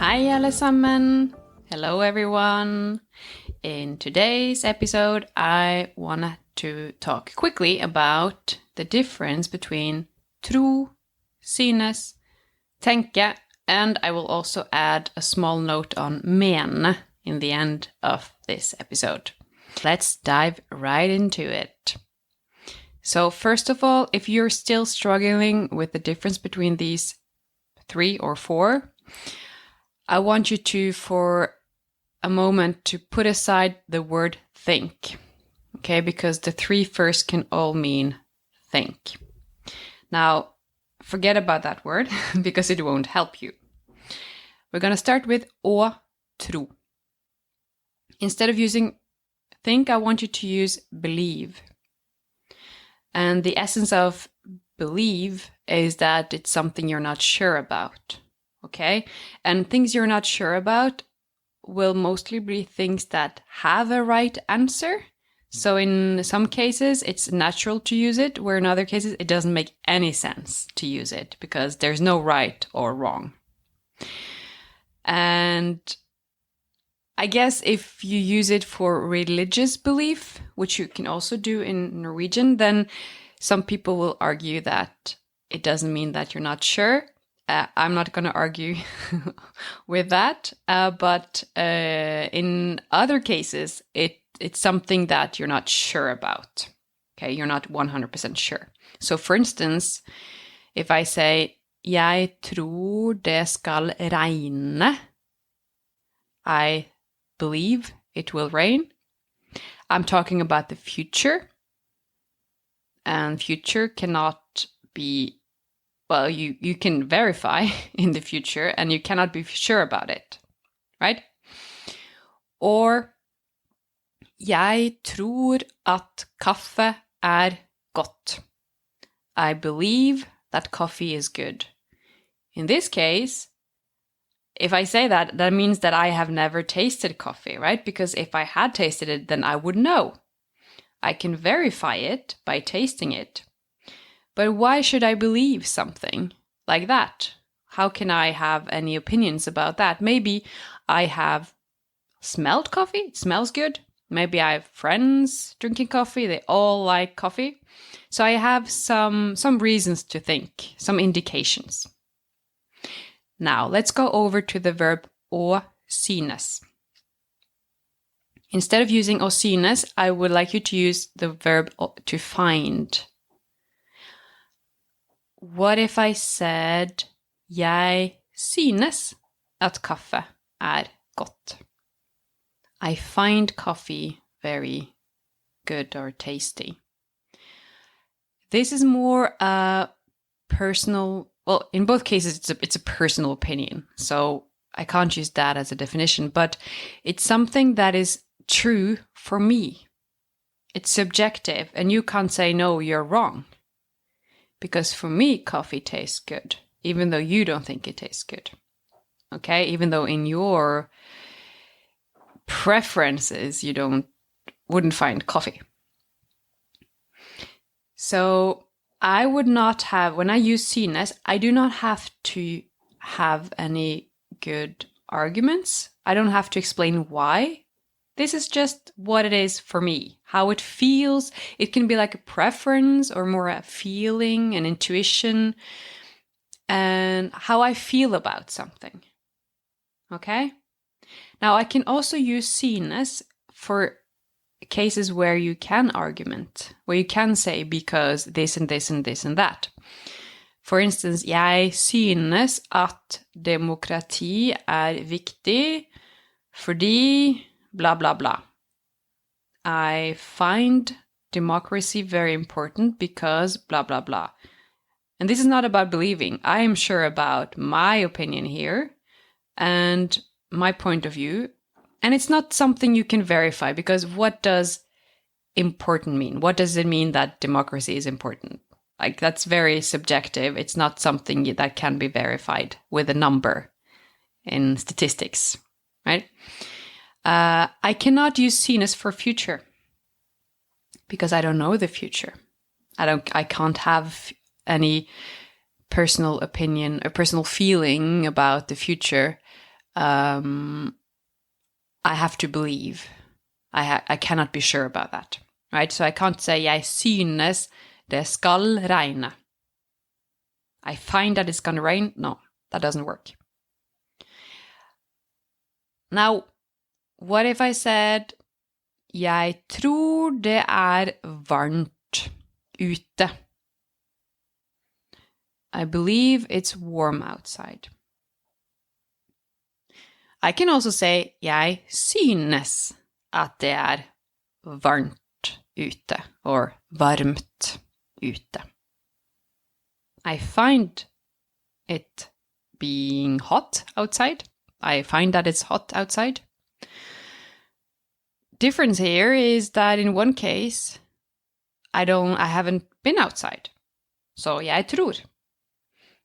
Hi allesammen! Hello everyone! In today's episode I wanted to talk quickly about the difference between tror, synes, tenke, and I will also add a small note on mene in the end of this episode. Let's dive right into it. So first of all, if you're still struggling with the difference between these 3 or 4, I want you to, for a moment, to put aside the word think, okay? Because the 3 first can all mean think. Now, forget about that word because it won't help you. We're going to start with å tro. Instead of using think, I want you to use believe. And the essence of believe is that it's something you're not sure about, okay? And things you're not sure about will mostly be things that have a right answer. So in some cases, it's natural to use it, where in other cases, it doesn't make any sense to use it because there's no right or wrong. And I guess if you use it for religious belief, which you can also do in Norwegian, then some people will argue that it doesn't mean that you're not sure. I'm not going to argue with that. But in other cases, it's something that you're not sure about. Okay, you're not 100% sure. So for instance, if I say, jeg tror det skal regne, I believe it will rain, I'm talking about the future. And future cannot be, well, you can verify in the future and you cannot be sure about it, right? Or, jeg tror at kaffe godt. I believe that coffee is good. In this case, if I say that, that means that I have never tasted coffee, right? Because if I had tasted it, then I would know. I can verify it by tasting it. But why should I believe something like that? How can I have any opinions about that? Maybe I have smelled coffee, it smells good. Maybe I have friends drinking coffee, they all like coffee. So I have some reasons to think, some indications. Now, let's go over to the verb å synes. Instead of using å synes, I would like you to use the verb to find. What if I said, jeg synes at kaffe godt? I find coffee very good or tasty. This is more a personal, well, in both cases, it's a personal opinion. So I can't use that as a definition, but it's something that is true for me. It's subjective, and you can't say, no, you're wrong. Because for me, coffee tastes good, even though you don't think it tastes good. Okay? Even though in your preferences, you wouldn't find coffee. So I would not have, when I use synes, I do not have to have any good arguments. I don't have to explain why. This is just what it is for me, how it feels. It can be like a preference or more a feeling, an intuition, and how I feel about something. Okay? Now, I can also use synes for cases where you can argument, where you can say because this and this and this and that. For instance, jeg synes at demokrati viktig fordi blah, blah, blah. I find democracy very important because blah, blah, blah. And this is not about believing. I am sure about my opinion here and my point of view. And it's not something you can verify because what does important mean? What does it mean that democracy is important? Like, that's very subjective. It's not something that can be verified with a number in statistics, right? I cannot use synes for future because I don't know the future. I can't have any personal opinion or personal feeling about the future I have to believe. I cannot be sure about that, right? So I can't say jeg synes det skal regne. I find that it's gonna rain. No, that doesn't work. Now, what if I said jeg tror det varmt ute. I believe it's warm outside. I can also say jeg synes at det varmt ute, or varmt ute. I find it being hot outside. I find that it's hot outside. Difference here is that in one case, I haven't been outside. So jeg tror.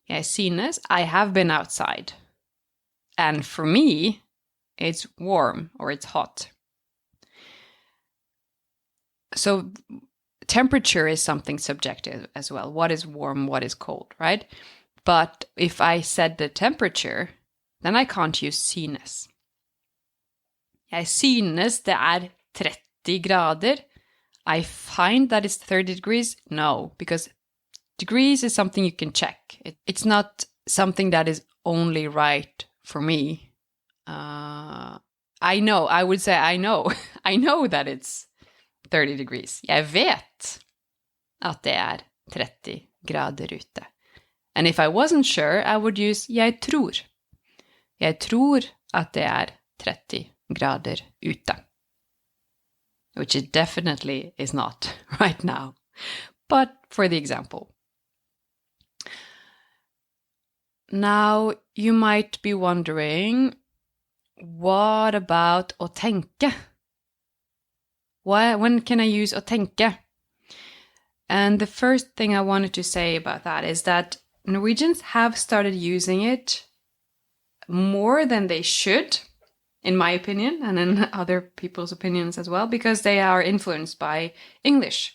Jeg synes I have been outside. And for me, it's warm or it's hot. So temperature is something subjective as well. What is warm, what is cold, right? But if I said the temperature, then I can't use synes. Jeg synes det 30 grader. I find that it's 30 degrees. No, because degrees is something you can check. It's not something that is only right for me. I know, I would say I know. I know that it's 30 degrees. Jeg vet at det 30 grader ute. And if I wasn't sure, I would use jeg tror. Jeg tror at det 30 grader ute. Which it definitely is not right now. But for the example. Now, you might be wondering, what about å tenke? When can I use å tenke? And the first thing I wanted to say about that is that Norwegians have started using it more than they should, in my opinion, and in other people's opinions as well, because they are influenced by English.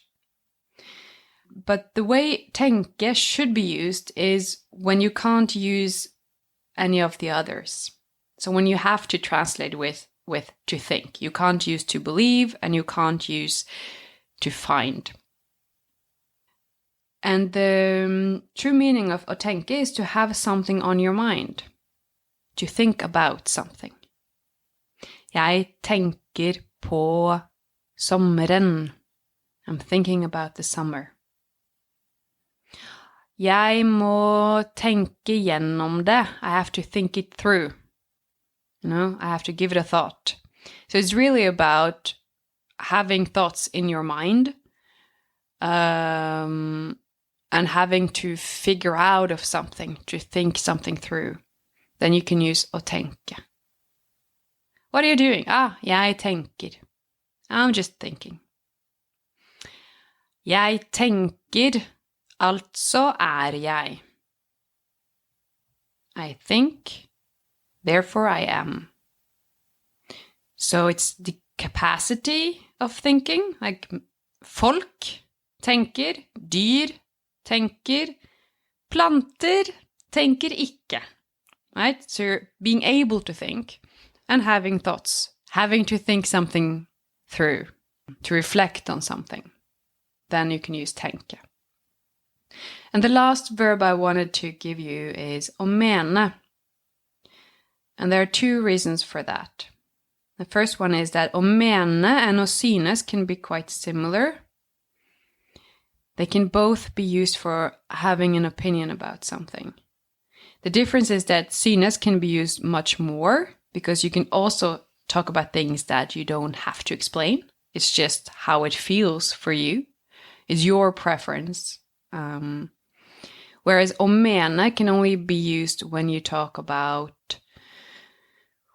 But the way tenke should be used is when you can't use any of the others. So when you have to translate with to think. You can't use to believe and you can't use to find. And the true meaning of å tenke is to have something on your mind. To think about something. Jeg tenker på sommeren. I'm thinking about the summer. Jeg må tenke gjennom det. I have to think it through. I have to give it a thought. So it's really about having thoughts in your mind and having to figure out of something, to think something through. Then you can use å tenke. What are you doing? Jeg tenker. I'm just thinking. Jeg tenker, altså jeg. I think, therefore I am. So it's the capacity of thinking, like folk tenker, dyr tenker, planter tenker ikke. Right? So you're being able to think and having thoughts, having to think something through, to reflect on something. Then you can use tenke. And the last verb I wanted to give you is å mene. And there are two reasons for that. The first one is that å mene and å synes can be quite similar. They can both be used for having an opinion about something. The difference is that synes can be used much more because you can also talk about things that you don't have to explain. It's just how it feels for you. It's your preference. Whereas å mene can only be used when you talk about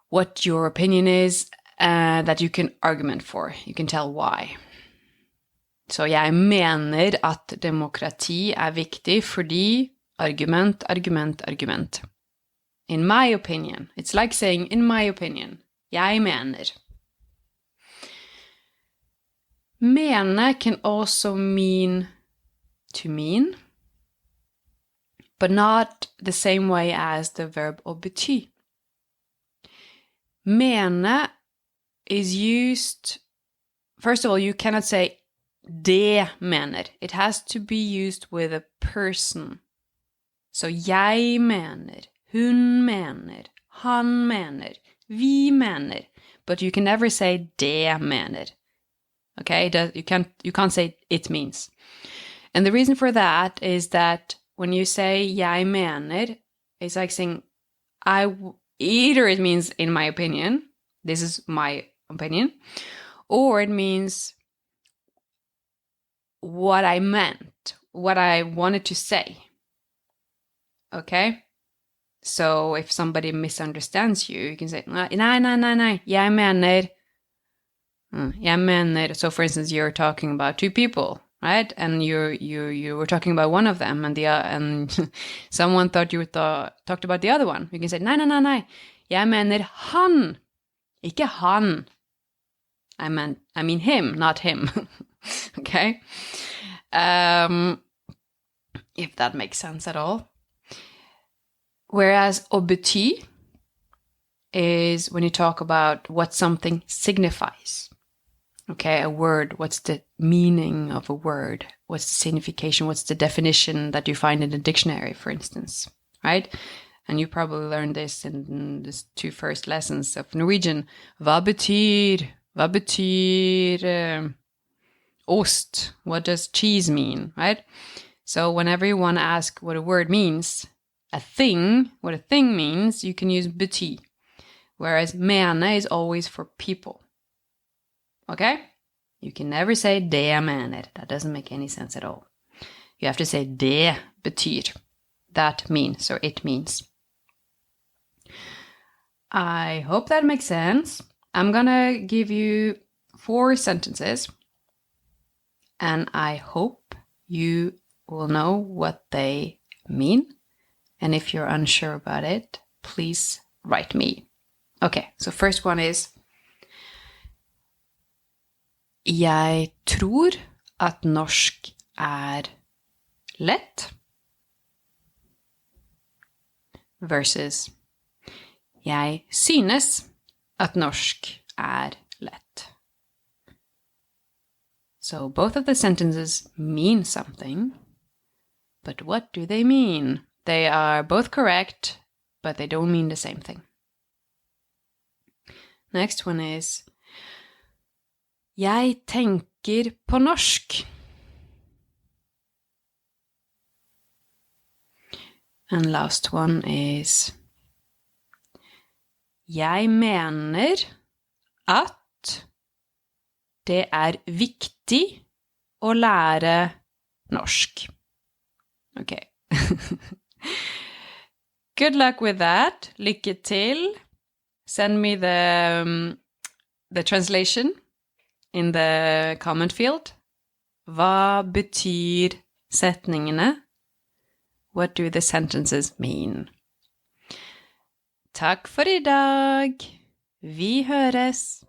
what your opinion is that you can argument for. You can tell why. Så jeg mener at demokrati viktig fordi argument, argument, argument. In my opinion. It's like saying, in my opinion. Jeg mener. Mene can also mean to mean, but not the same way as the verb å bety. Mene is used, first of all, you cannot say det mener. It has to be used with a person. So jeg mener, hun mener, han mener, vi mener. But you can never say det mener. Okay, you can't say it means. And the reason for that is that when you say jeg mener, it's like saying either it means in my opinion, this is my opinion, or it means what I meant, what I wanted to say. Okay? So if somebody misunderstands you, you can say, nei, jeg mener. Jeg mener. So for instance, you're talking about two people, right? And you were talking about one of them, and someone thought you talked about the other one. You can say, nei. Jeg mener han, ikke han. I mean him, not him. Okay? If that makes sense at all. Whereas bety is when you talk about what something signifies. Okay, a word, what's the meaning of a word? What's the signification? What's the definition that you find in the dictionary, for instance, right? And you probably learned this in the two first lessons of Norwegian. Hva betyr ost? What does cheese mean, right? So whenever you want to ask what a word means, what a thing means, you can use bety. Whereas mene is always for people. Okay? You can never say det mener. That doesn't make any sense at all. You have to say det betyr. That means, or it means. I hope that makes sense. I'm gonna give you 4 sentences, and I hope you will know what they mean. And if you're unsure about it, please write me. Okay, so first one is Jeg tror at norsk lett. Versus Jeg synes at norsk lett. So both of the sentences mean something, but what do they mean? They are both correct, but they don't mean the same thing. Next one is Jeg tenker på norsk. And last one is Jeg mener at det viktig å lære norsk. Okay. Good luck with that. Lykke til. Send me the translation in the comment field. Hva betyr setningene? What do the sentences mean? Takk for i dag. Vi høres.